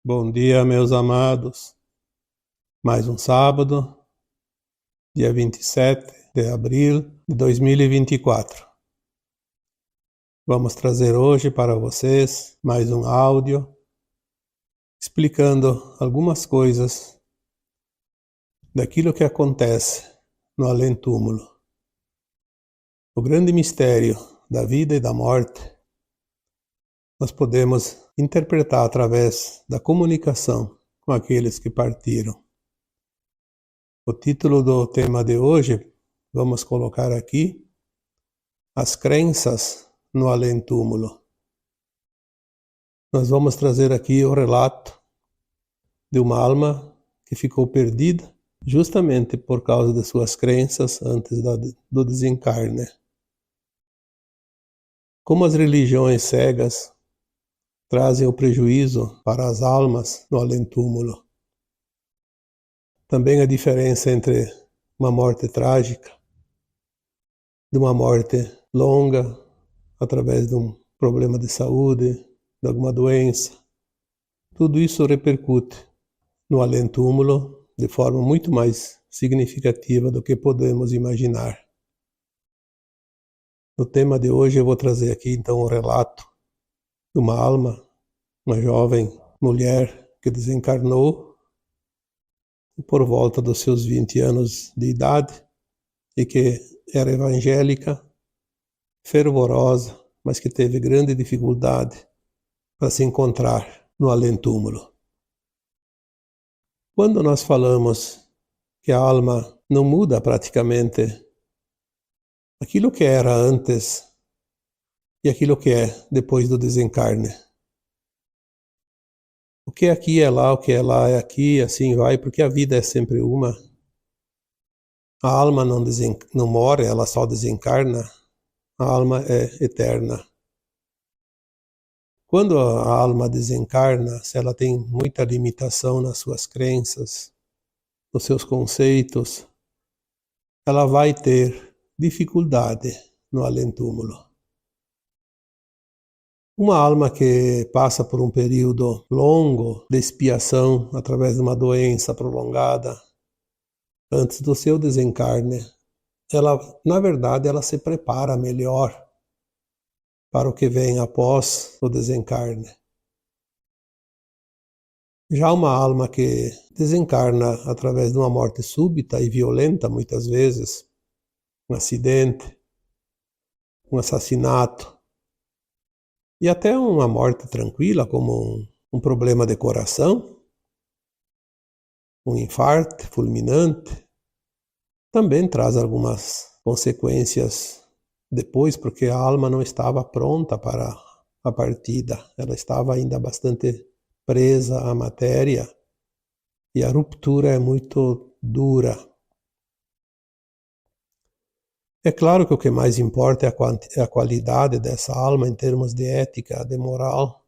Bom dia, meus amados. Mais um sábado, dia 27 de abril de 2024. Vamos trazer hoje para vocês mais um áudio explicando algumas coisas daquilo que acontece no além-túmulo. O grande mistério da vida e da morte nós podemos interpretar através da comunicação com aqueles que partiram. O título do tema de hoje, vamos colocar aqui, As Crenças no Além-Túmulo. Nós vamos trazer aqui o relato de uma alma que ficou perdida justamente por causa de suas crenças antes do desencarne. Como as religiões cegas trazem o prejuízo para as almas no além-túmulo. Também a diferença entre uma morte trágica, de uma morte longa, através de um problema de saúde, de alguma doença. Tudo isso repercute no além-túmulo de forma muito mais significativa do que podemos imaginar. No tema de hoje eu vou trazer aqui então o relato de uma alma, uma jovem mulher que desencarnou por volta dos seus 20 anos de idade e que era evangélica, fervorosa, mas que teve grande dificuldade para se encontrar no além-túmulo. Quando nós falamos que a alma não muda praticamente, aquilo que era antes e aquilo que é depois do desencarne. O que é aqui é lá, o que é lá é aqui, assim vai, porque a vida é sempre uma. A alma não morre, ela só desencarna. A alma é eterna. Quando a alma desencarna, se ela tem muita limitação nas suas crenças, nos seus conceitos, ela vai ter dificuldade no além-túmulo. Uma alma que passa por um período longo de expiação através de uma doença prolongada antes do seu desencarne, ela, na verdade, ela se prepara melhor para o que vem após o desencarne. Já uma alma que desencarna através de uma morte súbita e violenta, muitas vezes, um acidente, um assassinato, e até uma morte tranquila, como um problema de coração, um infarto fulminante, também traz algumas consequências depois, porque a alma não estava pronta para a partida, ela estava ainda bastante presa à matéria e a ruptura é muito dura. É claro que o que mais importa é a qualidade dessa alma em termos de ética, de moral,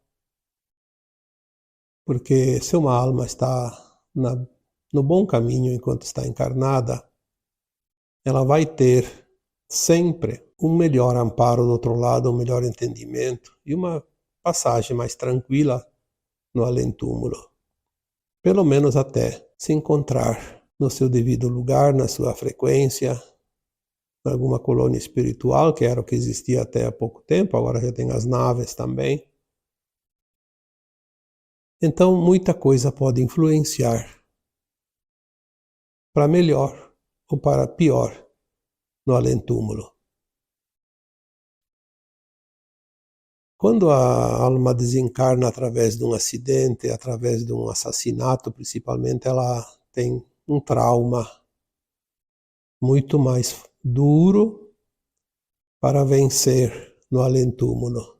porque se uma alma está no bom caminho enquanto está encarnada, ela vai ter sempre um melhor amparo do outro lado, um melhor entendimento e uma passagem mais tranquila no além-túmulo. Pelo menos até se encontrar no seu devido lugar, na sua frequência, alguma colônia espiritual, que era o que existia até há pouco tempo, agora já tem as naves também. Então, muita coisa pode influenciar para melhor ou para pior no além-túmulo. Quando a alma desencarna através de um acidente, através de um assassinato, principalmente, ela tem um trauma muito mais duro para vencer no além-túmulo.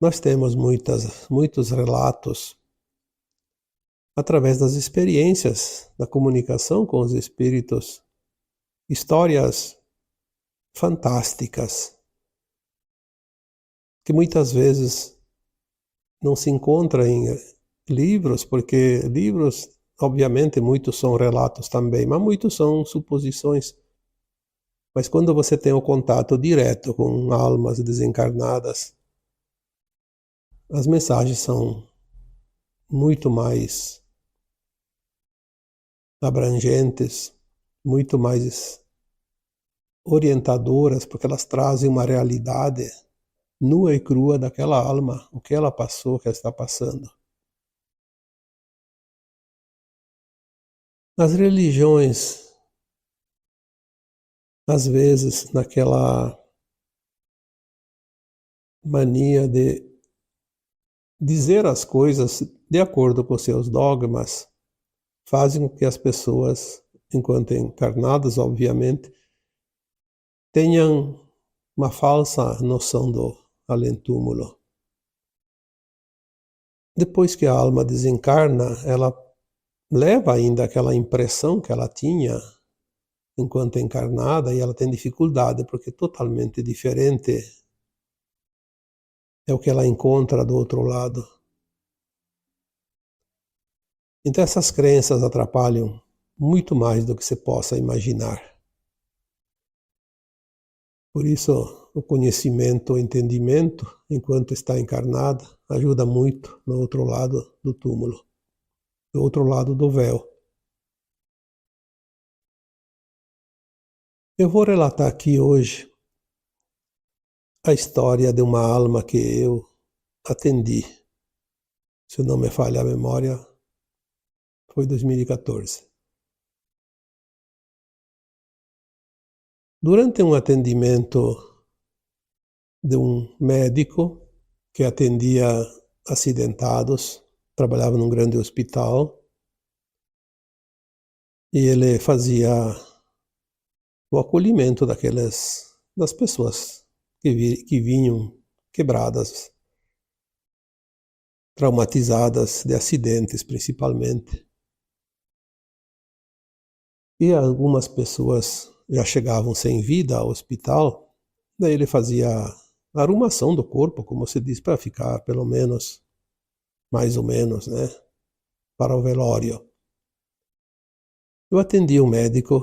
Nós temos muitos relatos através das experiências da comunicação com os espíritos, histórias fantásticas que muitas vezes não se encontram em livros, porque livros, obviamente, muitos são relatos também, mas muitos são suposições. Mas quando você tem o contato direto com almas desencarnadas, as mensagens são muito mais abrangentes, muito mais orientadoras, porque elas trazem uma realidade nua e crua daquela alma, o que ela passou, o que ela está passando. As religiões, às vezes, naquela mania de dizer as coisas de acordo com seus dogmas, fazem com que as pessoas, enquanto encarnadas, obviamente, tenham uma falsa noção do além-túmulo. Depois que a alma desencarna, ela leva ainda aquela impressão que ela tinha enquanto encarnada, e ela tem dificuldade, porque é totalmente diferente é o que ela encontra do outro lado. Então essas crenças atrapalham muito mais do que você possa imaginar. Por isso, o conhecimento, o entendimento, enquanto está encarnada, ajuda muito no outro lado do túmulo, do outro lado do véu. Eu vou relatar aqui hoje a história de uma alma que eu atendi. Se não me falha a memória, foi 2014. Durante um atendimento de um médico que atendia acidentados, trabalhava num grande hospital, e ele fazia o acolhimento das pessoas que vinham quebradas, traumatizadas de acidentes principalmente. E algumas pessoas já chegavam sem vida ao hospital, daí ele fazia a arrumação do corpo, como se diz, para ficar pelo menos, mais ou menos, né, para o velório. Eu atendi um médico,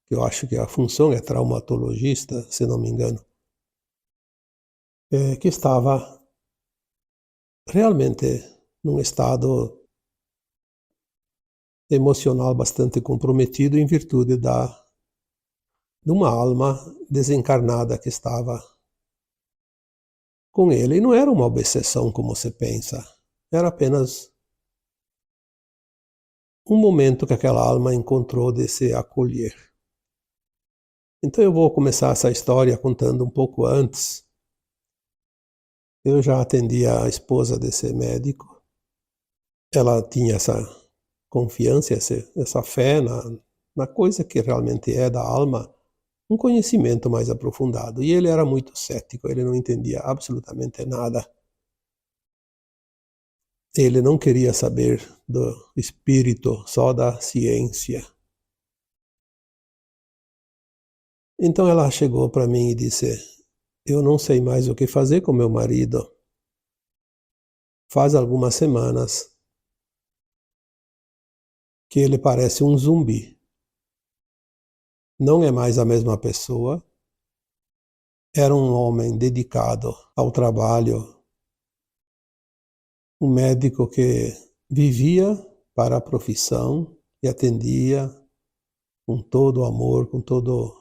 que eu acho que a função é traumatologista, se não me engano, que estava realmente num estado emocional bastante comprometido em virtude de uma alma desencarnada que estava com ele. E não era uma obsessão como você pensa, era apenas um momento que aquela alma encontrou de se acolher. Então eu vou começar essa história contando um pouco antes. Eu já atendi a esposa desse médico, ela tinha essa confiança, essa fé na coisa que realmente é da alma, um conhecimento mais aprofundado. E ele era muito cético, ele não entendia absolutamente nada. Ele não queria saber do espírito, só da ciência. Então ela chegou para mim e disse: eu não sei mais o que fazer com meu marido. Faz algumas semanas que ele parece um zumbi. Não é mais a mesma pessoa. Era um homem dedicado ao trabalho, um médico que vivia para a profissão e atendia com todo o amor, com toda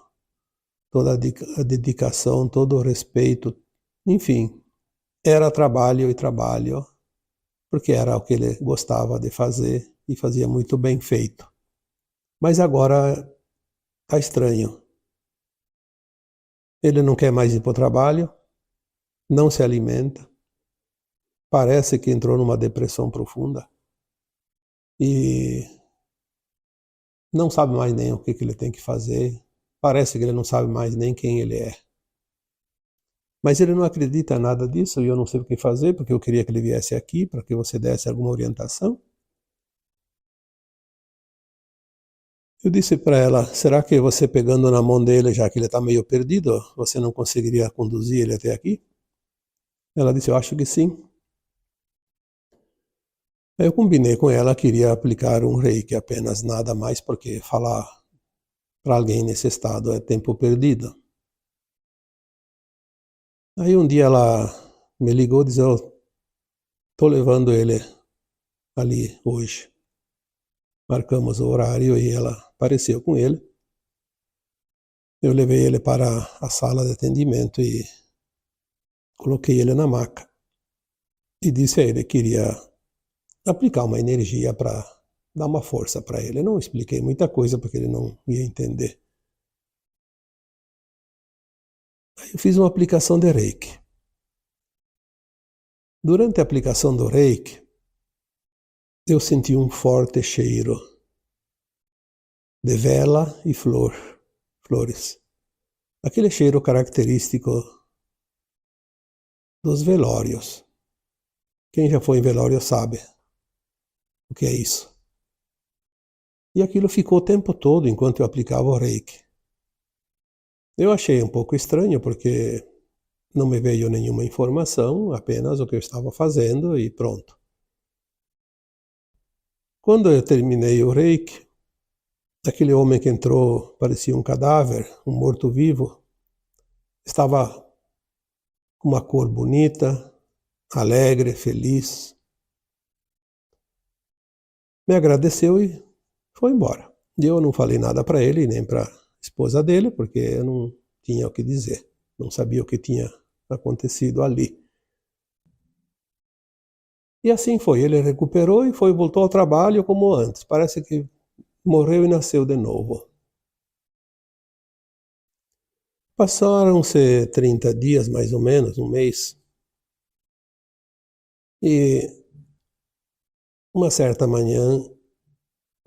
a dedicação, todo o respeito. Enfim, era trabalho e trabalho, porque era o que ele gostava de fazer e fazia muito bem feito. Mas agora está estranho. Ele não quer mais ir para o trabalho, não se alimenta, parece que entrou numa depressão profunda e não sabe mais nem o que ele tem que fazer, parece que ele não sabe mais nem quem ele é. Mas ele não acredita em nada disso e eu não sei o que fazer, porque eu queria que ele viesse aqui para que você desse alguma orientação. Eu disse para ela: será que você pegando na mão dele, já que ele está meio perdido, você não conseguiria conduzir ele até aqui? Ela disse: eu acho que sim. Aí eu combinei com ela, queria aplicar um reiki apenas, nada mais, porque falar para alguém nesse estado é tempo perdido. Aí um dia ela me ligou e disse: Estou levando ele ali hoje. Marcamos o horário e ela apareceu com ele. Eu levei ele para a sala de atendimento e coloquei ele na maca. E disse a ele que queria aplicar uma energia para dar uma força para ele. Eu não expliquei muita coisa porque ele não ia entender. Aí eu fiz uma aplicação de Reiki. Durante a aplicação do Reiki, eu senti um forte cheiro de vela e flores. Aquele cheiro característico dos velórios. Quem já foi em velório sabe o que é isso. E aquilo ficou o tempo todo enquanto eu aplicava o Reiki. Eu achei um pouco estranho porque não me veio nenhuma informação, apenas o que eu estava fazendo e pronto. Quando eu terminei o Reiki, aquele homem que entrou parecia um cadáver, um morto-vivo, estava com uma cor bonita, alegre, feliz. Me agradeceu e foi embora. E eu não falei nada para ele, nem para a esposa dele, porque eu não tinha o que dizer. Não sabia o que tinha acontecido ali. E assim foi. Ele recuperou e voltou ao trabalho como antes. Parece que morreu e nasceu de novo. Passaram-se 30 dias, mais ou menos, um mês. E uma certa manhã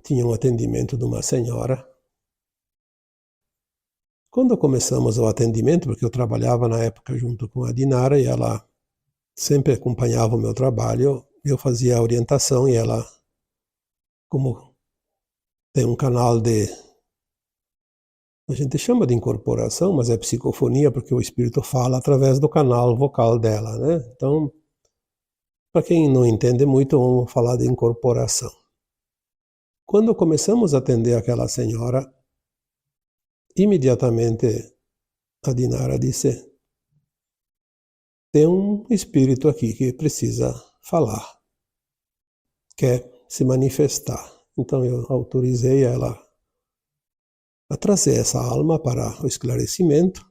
tinha um atendimento de uma senhora. Quando começamos o atendimento, porque eu trabalhava na época junto com a Dinara e ela sempre acompanhava o meu trabalho, eu fazia a orientação e ela, como tem um canal a gente chama de incorporação, mas é psicofonia porque o espírito fala através do canal vocal dela, né? Então, para quem não entende muito, vamos falar de incorporação. Quando começamos a atender aquela senhora, imediatamente a Dinara disse: tem um espírito aqui que precisa falar, quer se manifestar. Então eu autorizei ela a trazer essa alma para o esclarecimento.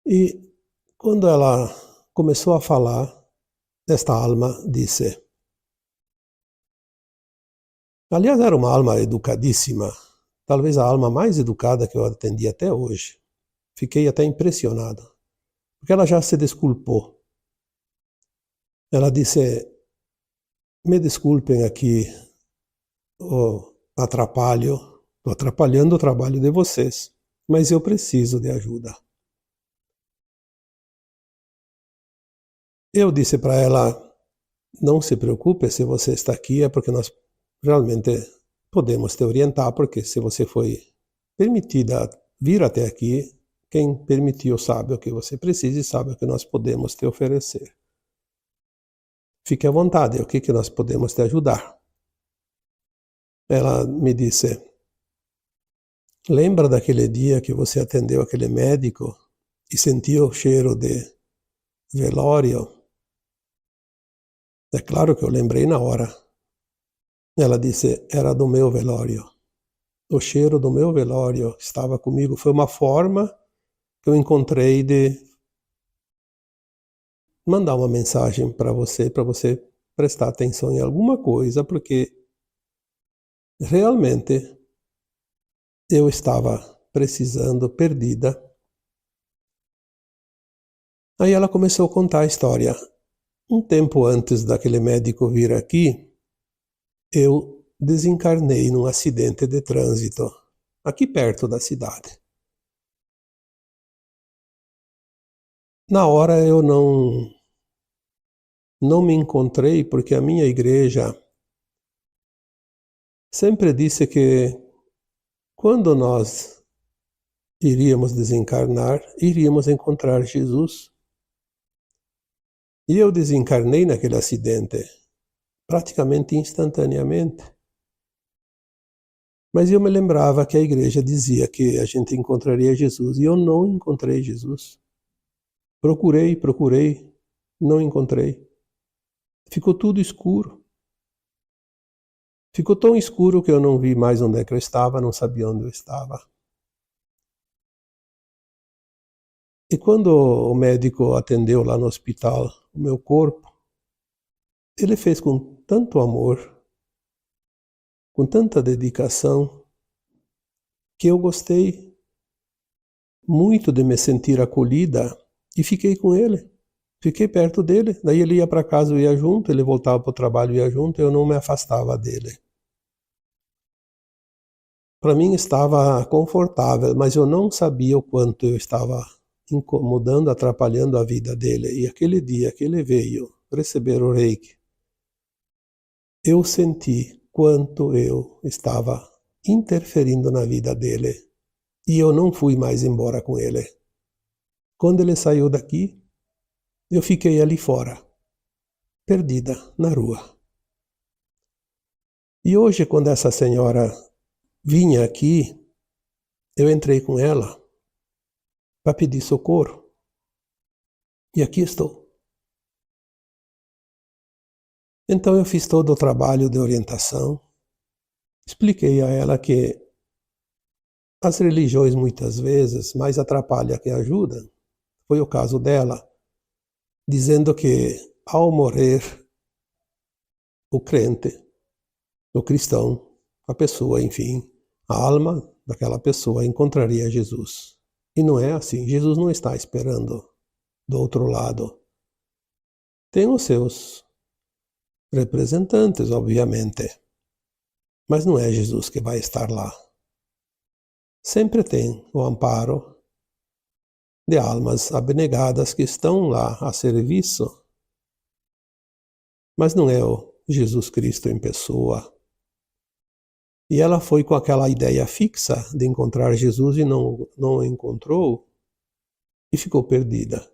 E quando ela começou a falar, esta alma disse... Aliás, era uma alma educadíssima, talvez a alma mais educada que eu atendi até hoje. Fiquei até impressionado, porque ela já se desculpou. Ela disse: me desculpem aqui o atrapalho, estou atrapalhando o trabalho de vocês, mas eu preciso de ajuda. Eu disse para ela: não se preocupe, se você está aqui é porque nós realmente podemos te orientar, porque se você foi permitida vir até aqui, quem permitiu sabe o que você precisa e sabe o que nós podemos te oferecer. Fique à vontade, o que nós podemos te ajudar? Ela me disse: lembra daquele dia que você atendeu aquele médico e sentiu o cheiro de velório? É claro que eu lembrei na hora. Ela disse: era do meu velório. O cheiro do meu velório estava comigo. Foi uma forma que eu encontrei de mandar uma mensagem para você prestar atenção em alguma coisa, porque realmente eu estava precisando, perdida. Aí ela começou a contar a história. Um tempo antes daquele médico vir aqui, eu desencarnei num acidente de trânsito, aqui perto da cidade. Na hora eu não me encontrei, porque a minha igreja sempre disse que quando nós iríamos desencarnar, iríamos encontrar Jesus. E eu desencarnei naquele acidente, praticamente instantaneamente. Mas eu me lembrava que a igreja dizia que a gente encontraria Jesus, e eu não encontrei Jesus. Procurei, não encontrei. ficou tudo escuro. Ficou tão escuro que eu não vi mais onde é que eu estava, não sabia onde eu estava. E quando o médico atendeu lá no hospital o meu corpo, ele fez com tanto amor, com tanta dedicação, que eu gostei muito de me sentir acolhida e fiquei com ele. Fiquei perto dele. Daí ele ia para casa, eu ia junto, ele voltava para o trabalho, eu ia junto, eu não me afastava dele. Para mim estava confortável, mas eu não sabia o quanto eu estava incomodando, atrapalhando a vida dele. E aquele dia que ele veio receber o Reiki, eu senti quanto eu estava interferindo na vida dele. E eu não fui mais embora com ele. Quando ele saiu daqui, eu fiquei ali fora, perdida na rua. E hoje, quando essa senhora vinha aqui, eu entrei com ela para pedir socorro. E aqui estou. Então eu fiz todo o trabalho de orientação, expliquei a ela que as religiões muitas vezes mais atrapalham que ajudam. Foi o caso dela, dizendo que ao morrer o crente, o cristão, a pessoa, enfim, a alma daquela pessoa encontraria Jesus. E não é assim. Jesus não está esperando do outro lado. Tem os seus representantes, obviamente, mas não é Jesus que vai estar lá. Sempre tem o amparo de almas abnegadas que estão lá a serviço, mas não é o Jesus Cristo em pessoa. E ela foi com aquela ideia fixa de encontrar Jesus e não encontrou e ficou perdida.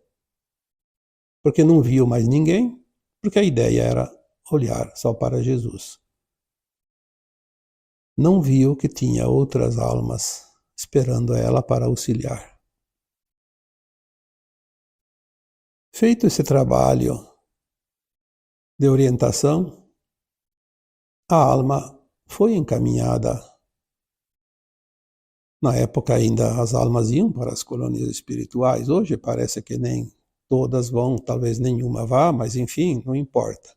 Porque não viu mais ninguém, porque a ideia era olhar só para Jesus. Não viu que tinha outras almas esperando ela para auxiliar. Feito esse trabalho de orientação, a alma foi encaminhada. Na época ainda as almas iam para as colônias espirituais. Hoje parece que nem todas vão, talvez nenhuma vá, mas enfim, não importa.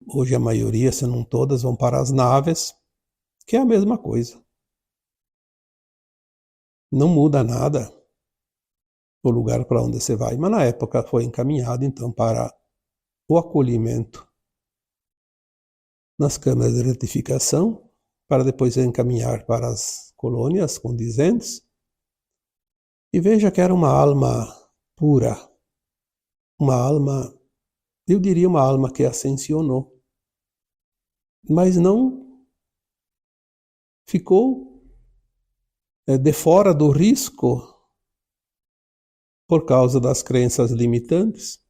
Hoje a maioria, se não todas, vão para as naves, que é a mesma coisa. Não muda nada o lugar para onde você vai, mas na época foi encaminhado então para o acolhimento nas câmaras de retificação, para depois encaminhar para as colônias condizentes. E veja que era uma alma pura, uma alma, eu diria uma alma que ascensionou, mas não ficou de fora do risco por causa das crenças limitantes,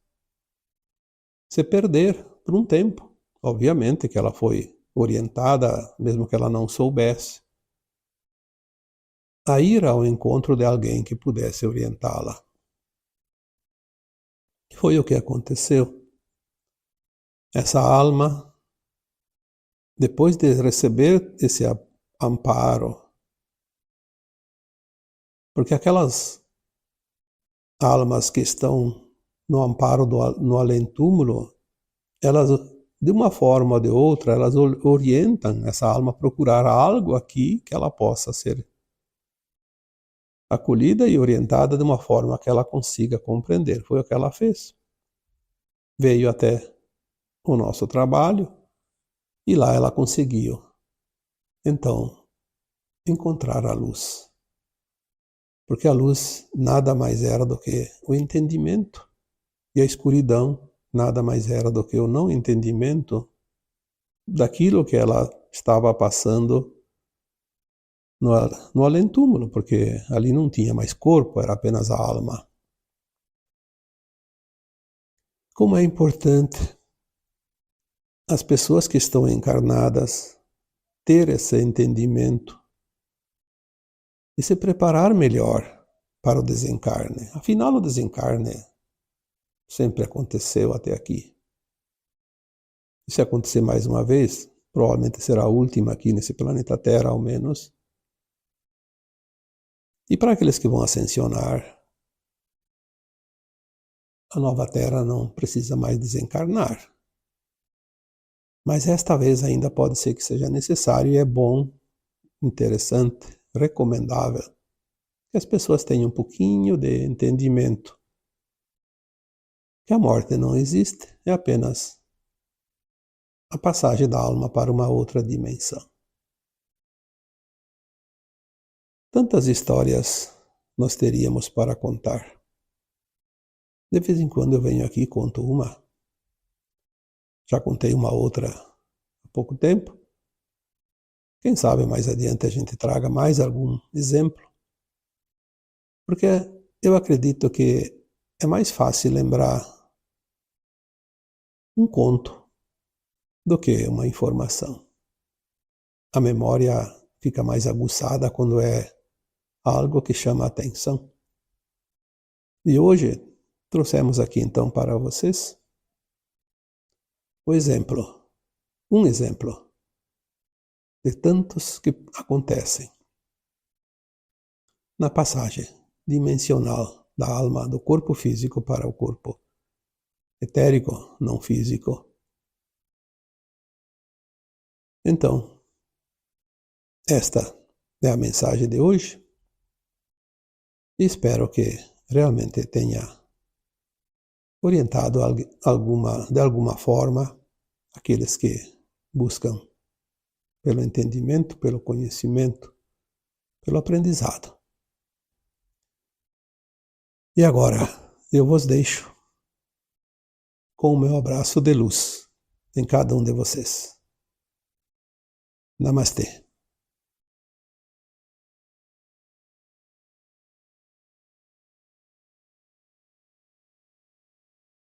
se perder por um tempo. Obviamente que ela foi orientada, mesmo que ela não soubesse, a ir ao encontro de alguém que pudesse orientá-la. Foi o que aconteceu. Essa alma, depois de receber esse amparo, porque aquelas almas que estão no amparo no além-túmulo, elas, de uma forma ou de outra, elas orientam essa alma a procurar algo aqui que ela possa ser acolhida e orientada de uma forma que ela consiga compreender. Foi o que ela fez. Veio até o nosso trabalho e lá ela conseguiu, então, encontrar a luz. Porque a luz nada mais era do que o entendimento e a escuridão nada mais era do que o não entendimento daquilo que ela estava passando no além-túmulo, porque ali não tinha mais corpo, era apenas a alma. Como é importante as pessoas que estão encarnadas ter esse entendimento e se preparar melhor para o desencarne. Afinal, o desencarne sempre aconteceu até aqui. E se acontecer mais uma vez, provavelmente será a última aqui nesse planeta Terra, ao menos. E para aqueles que vão ascensionar, a nova Terra não precisa mais desencarnar. Mas esta vez ainda pode ser que seja necessário e é bom, interessante, recomendável que as pessoas tenham um pouquinho de entendimento que a morte não existe, é apenas a passagem da alma para uma outra dimensão. Tantas histórias nós teríamos para contar. De vez em quando eu venho aqui e conto uma. Já contei uma outra há pouco tempo. Quem sabe mais adiante a gente traga mais algum exemplo. Porque eu acredito que é mais fácil lembrar um conto do que uma informação. A memória fica mais aguçada quando é algo que chama a atenção. E hoje trouxemos aqui então para vocês um exemplo de tantos que acontecem na passagem dimensional da alma do corpo físico para o corpo etérico, não físico. Então, esta é a mensagem de hoje e espero que realmente tenha orientado de alguma forma aqueles que buscam pelo entendimento, pelo conhecimento, pelo aprendizado. E agora eu vos deixo com o meu abraço de luz em cada um de vocês. Namastê.